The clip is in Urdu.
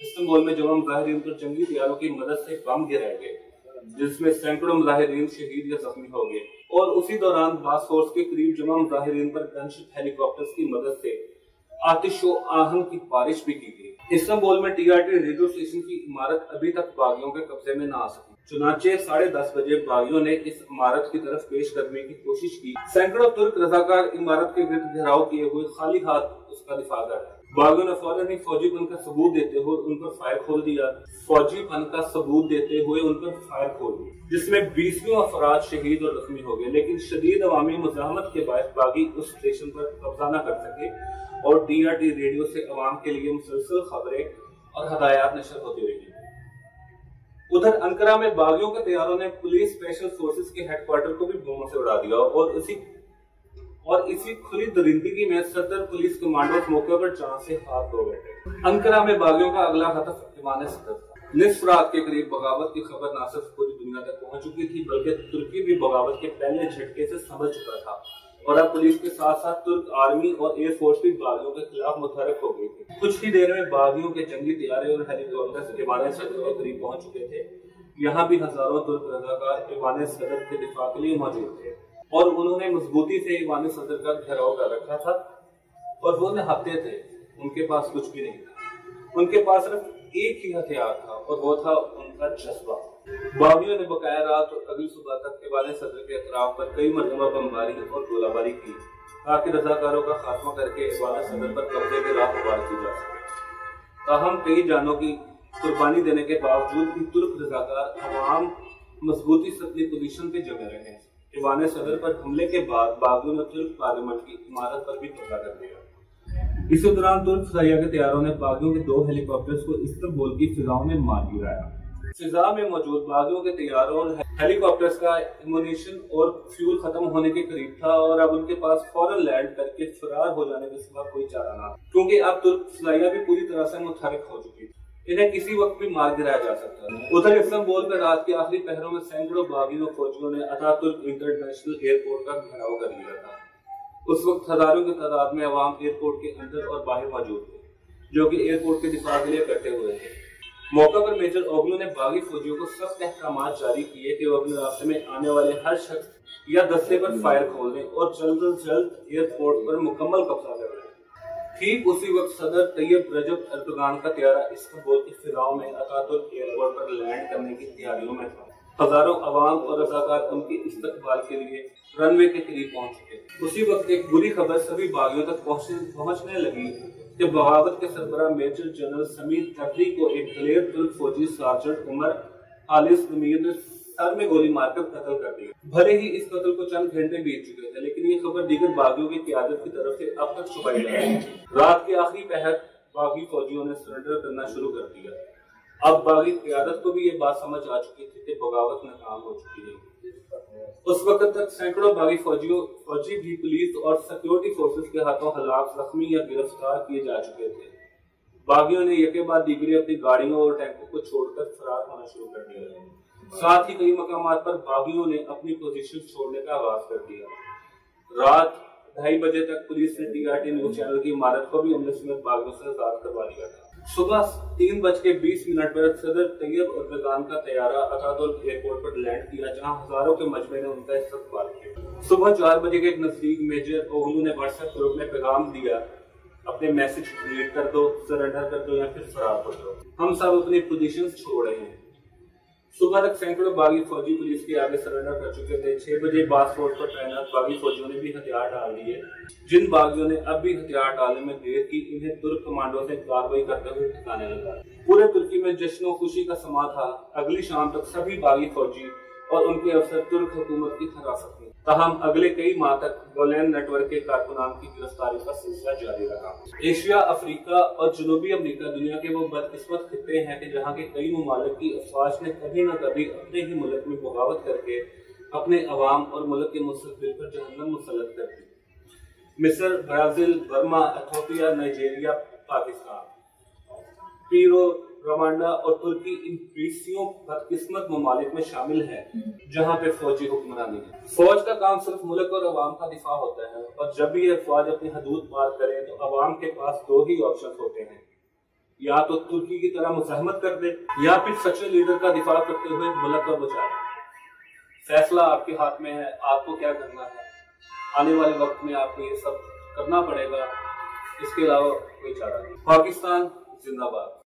استنبول میں جمع مظاہرین پر جنگی طیاروں کی مدد سے بم گرائے گئے، جس میں سینکڑوں مظاہرین شہید یا زخمی ہو گئے، اور اسی دوران باسفورس کے قریب جمع مظاہرین پر گنشپ ہیلی کاپٹرز کی مدد سے آتش و آہن کی بارش بھی کی گئی۔ استنبول میں T R T radio station کی عمارت ابھی تک باغیوں کے قبضے میں نہ آ سکی، چنانچہ 10:30 بجے باغیوں نے اس عمارت کی طرف پیش قدمی کی کوشش کی۔ سینکڑوں ترک رضاکار عمارت کے گرد گھیراؤ کیے ہوئے خالی ہاتھ اس کا دفاع کر رہے ہیں۔ باغیوں نے فوراً ہی فوجی پن کا ثبوت دیتے ہوئے ان پر فائر کھول دیا، جس میں 20 افراد شہید اور زخمی ہو گئے، لیکن شدید عوامی مزاحمت کے باعث باغی اس اسٹیشن پر قبضہ نہ کر سکے اور ٹی آر ٹی ریڈیو سے عوام کے لیے مسلسل خبریں اور ہدایات نشر ہوتی رہی۔ ادھر انقرہ میں باغیوں کے طیاروں نے پولیس اسپیشل فورسز کے ہیڈ کوارٹر کو بھی بموں سے اڑا دیا، اور اسی کھلی درندگی میں صدر پولیس کمانڈوز موقع پر جان سے ہاتھ دھو بیٹھے۔ انقرہ میں باغیوں کا اگلا ہدف ایوان صدر تھا۔ نصف رات کے قریب بغاوت کی خبر نہ صرف پوری دنیا تک پہنچ چکی تھی، بلکہ ترکی بھی بغاوت کے پہلے جھٹکے سے سمجھ چکا تھا، اور اب پولیس کے ساتھ ساتھ ترک آرمی اور ایئر فورس بھی باغیوں کے خلاف متحرک ہو گئی تھی۔ کچھ ہی دیر میں باغیوں کے جنگی طیارے اور ہیلی کاپٹر ایوان صدر کے قریب پہنچ چکے تھے۔ یہاں بھی ہزاروں ترک رضاکار ایوان صدر کے دفاع کے لیے موجود تھے، اور انہوں نے مضبوطی سے ایوان صدر کا گھیراؤ کر رکھا تھا، اور وہ نہتے تھے۔ ان کے پاس کچھ بھی نہیں تھا، ان کے پاس صرف ایک ہی ہتھیار تھا، اور وہ تھا ان کا جذبہ۔ باغیوں نے بقایا رات اور اگلی صبح تک ایوان صدر کے اطراف پر کئی مرتبہ بمباری اور گولہ باری کی، تاکہ رضاکاروں کا خاتمہ کر کے ایوان صدر پر قبضے کے راہ ہموار کی جا سکے۔ تاہم کئی جانوں کی قربانی دینے کے باوجود بھی ترک رضاکار عوام مضبوطی سے اپنی پوزیشن پہ جمے رہے۔ ایوان صدر پر حملے کے بعد باغیوں نے ترک پارلیمنٹ کی عمارت پر بھی قبضہ کر لیا۔ اسی دوران ترک فضائیہ کے طیاروں نے باغیوں کے 2 ہیلی کاپٹرز کو استنبول کی فضاؤں میں مار گرایا۔ فضا میں موجود باغیوں کے طیاروں اور ہیلی کاپٹرز کا ایمونیشن اور فیول ختم ہونے کے قریب تھا، اور اب ان کے پاس فوراً لینڈ کر کے فرار ہو جانے کے سوا کوئی چارہ نہ تھا، کیونکہ اب ترک فضائیہ بھی پوری طرح سے متحرک ہو چکی تھی۔ انہیں کسی وقت بھی مار گرایا جا سکتا ہے۔ ادھر استنبول میں رات کے آخری پہروں میں سینکڑوں باغیوں فوجیوں نے اتا ترک انٹرنیشنل ایئرپورٹ کا گھیراؤ کر لیا تھا۔ اس وقت ہزاروں کی تعداد میں عوام ایئرپورٹ کے اندر اور باہر موجود تھے، جو کہ ایئرپورٹ کے دفاع کے لیے اکٹھے ہوئے تھے۔ موقع پر میجر اوگلو نے باغی فوجیوں کو سخت احکامات جاری کیے کہ وہ اپنے راستے میں آنے والے ہر شخص یا دستے پر فائر کھول دیں اور جلد از جلد ایئرپورٹ پر مکمل قبضہ کر لیں۔ ٹھیک اسی وقت صدر طیب رجب اردوغان کا طیارہ استنبول کی فضاؤں میں اتا ترک ایئرپورٹ پر لینڈ کرنے کی تیاریوں میں تھا۔ ہزاروں عوام اور رضاکار ان کے استقبال کے لیے رن وے کے قریب پہنچ چکے۔ اسی وقت ایک بری خبر سبھی باغیوں تک پہنچنے لگی کہ بغاوت کے سربراہ میجر جنرل سمیر تبری کو ایک دلیر ترک فوجی سارجنٹ عمر حالس ضمیر نے سر میں گولی مار کر قتل کر دیا۔ بھلے ہی اس قتل کو چند گھنٹے بیت چکے تھے، لیکن یہ خبر دیگر باغیوں کی قیادت کی طرف سے اب تک چھپائی جا رہی ہے۔ رات کے آخری پہر باغی فوجیوں نے سرنڈر کرنا شروع کر دیا۔ اب باغی قیادت کو بھی یہ بات سمجھ آ چکی تھی کہ بغاوت ناکام ہو چکی ہے۔ اس وقت تک سینکڑوں باغی فوجی بھی پولیس اور سیکیورٹی فورسز کے ہاتھوں ہلاک، زخمی یا گرفتار کیے جا چکے تھے۔ باغیوں نے یکے بعد دیگرے اپنی گاڑیوں اور ٹینکوں کو چھوڑ کر فرار ہونا شروع کر دیا۔ ساتھ ہی کئی مقامات پر باغیوں نے اپنی پوزیشن چھوڑنے کا آغاز کر دیا۔ رات 2:30 بجے تک پولیس نے T R T news channel کی عمارت کو بھی عملے سمیت باغیوں سے آزاد کروا لیا تھا۔ صبح 3:20 پر صدر طیب اردوغان کا طیارہ اتا ترک ایئرپورٹ پر لینڈ کیا، جہاں ہزاروں کے مجمع نے ان کا استقبال کیا۔ صبح 4 بجے کے نزدیک میجر اوگلو نے واٹس ایپ گروپ میں پیغام دیا، اپنے میسج ڈیلیٹ کر دو، سرنڈر کر دو یا پھر فرار ہو جاؤ، ہم سب اپنی پوزیشنز چھوڑ رہے ہیں۔ صبح تک سینکڑوں باغی فوجی پولیس کے آگے سرنڈر کر چکے تھے۔ 6 بجے باسفورس پر تعینات باغی فوجیوں نے بھی ہتھیار ڈال دیے۔ جن باغیوں نے اب بھی ہتھیار ڈالنے میں دیر کی، انہیں ترک کمانڈو سے کارروائی کرتے ہوئے ٹھکانے لگا۔ پورے ترکی میں جشن و خوشی کا سما تھا۔ اگلی شام تک سبھی باغی فوجی اور ان کے افسر ترک حکومت کی حراست میں۔ تاہم اگلے کئی ماہ تک گولین نیٹ ورک کے کارکنان کی گرفتاری کا سلسلہ جاری رہا۔ ایشیا، افریقہ اور جنوبی امریکہ دنیا کے وہ بدقسمت خطے ہیں کہ جہاں کے کئی ممالک کی افواج نے کبھی نہ کبھی اپنے ہی ملک میں بغاوت کر کے اپنے عوام اور ملک کے مستقبل پر جہنم مسلط کر دی۔ مصر، Brazil, Burma, Ethiopia, Nigeria, Pakistan, Peru, Rwanda اور ترکی ان 20 بدقسمت ممالک میں شامل ہے جہاں پہ فوجی حکمرانی ہے۔ فوج کا کام صرف ملک اور عوام کا دفاع ہوتا ہے، اور جب بھی یہ فوج اپنی حدود پار کرے تو عوام کے پاس 2 ہی آپشن ہوتے ہیں، یا تو ترکی کی طرح مزاحمت کر دے یا پھر سچے لیڈر کا دفاع کرتے ہوئے ملک کا بچائے۔ فیصلہ آپ کے ہاتھ میں ہے، آپ کو کیا کرنا ہے۔ آنے والے وقت میں آپ کو یہ سب کرنا پڑے گا، اس کے علاوہ کوئی چارہ نہیں۔ پاکستان زندہ باد۔